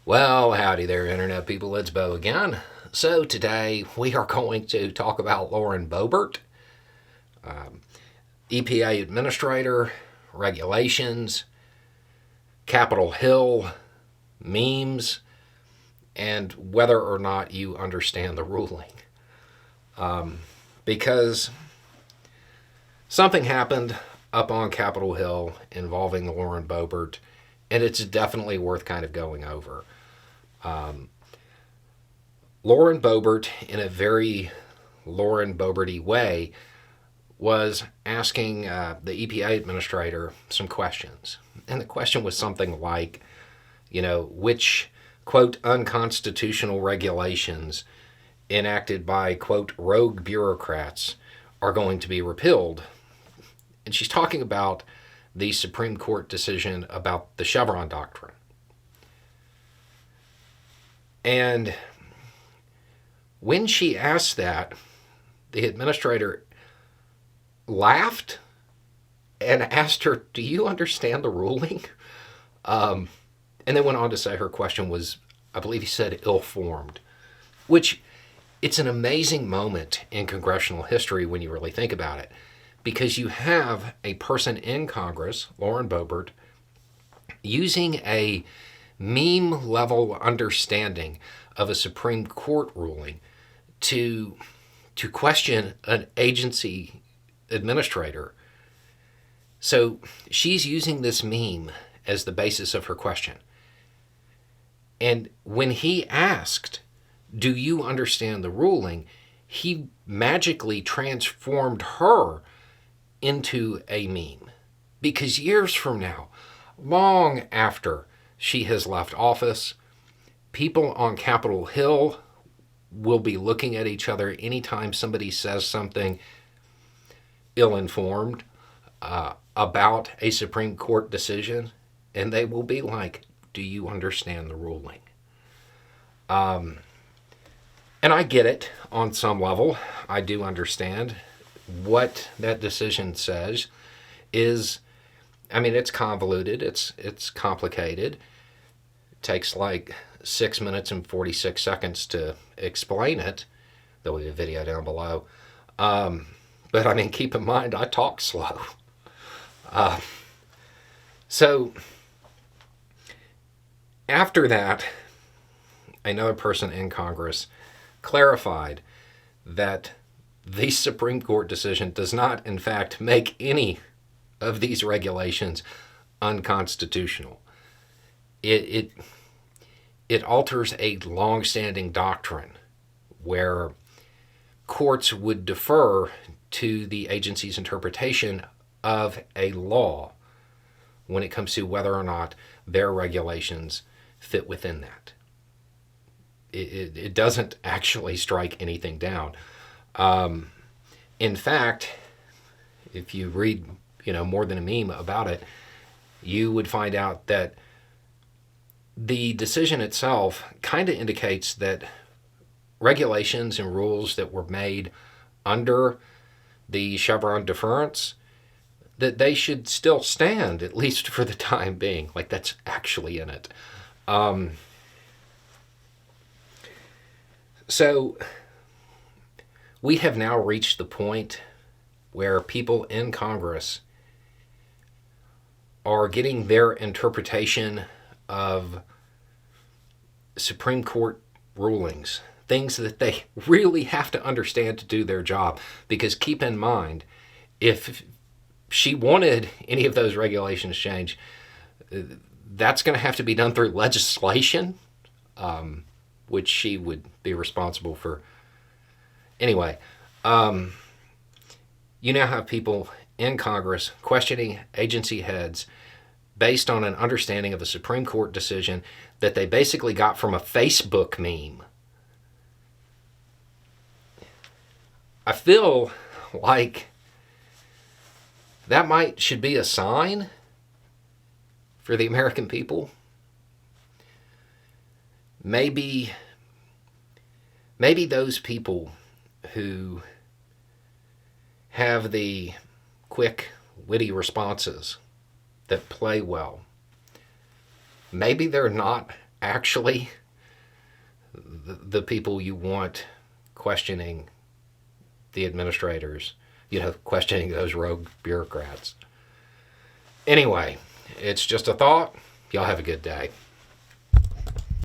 Well, howdy there, Internet people. It's Bo again. So, today we are going to talk about Lauren Boebert, EPA Administrator, regulations, Capitol Hill, memes, and whether or not you understand the ruling. Because something happened up on Capitol Hill involving Lauren Boebert, and it's definitely worth kind of going over. Lauren Boebert, in a very Lauren Boebert-y way, was asking the EPA administrator some questions. And the question was something like, which, quote, unconstitutional regulations enacted by, quote, rogue bureaucrats are going to be repealed. And she's talking about the Supreme Court decision about the Chevron doctrine. And when she asked that, the administrator laughed and asked her, "Do you understand the ruling?" And then went on to say her question was, I believe he said, ill-formed, which it's an amazing moment in congressional history when you really think about it, because you have a person in Congress, Lauren Boebert, using a meme-level understanding of a Supreme Court ruling to question an agency administrator. So she's using this meme as the basis of her question. And when he asked, "Do you understand the ruling?" he magically transformed her into a meme. Because years from now, long after she has left office, people on Capitol Hill will be looking at each other anytime somebody says something ill-informed about a Supreme Court decision, and they will be like, "Do you understand the ruling?" And I get it on some level. I do understand what that decision says is, it's convoluted, it's complicated. It takes like 6 minutes and 46 seconds to explain it. There'll be a video down below. But keep in mind, I talk slow. So after that, another person in Congress clarified that the Supreme Court decision does not, in fact, make any of these regulations unconstitutional. It alters a long-standing doctrine where courts would defer to the agency's interpretation of a law when it comes to whether or not their regulations fit within that. It doesn't actually strike anything down. In fact, if you read more than a meme about it, you would find out that the decision itself kind of indicates that regulations and rules that were made under the Chevron deference, that they should still stand, at least for the time being. Like, that's actually in it. So we have now reached the point where people in Congress are getting their interpretation of Supreme Court rulings, things that they really have to understand to do their job. Because keep in mind, if she wanted any of those regulations changed, that's going to have to be done through legislation, which she would be responsible for. Anyway, you now have people in Congress questioning agency heads based on an understanding of a Supreme Court decision that they basically got from a Facebook meme. I feel like that should be a sign for the American people. Maybe those people who have the quick, witty responses that play well, maybe they're not actually the people you want questioning the administrators, questioning those rogue bureaucrats. Anyway, it's just a thought. Y'all have a good day.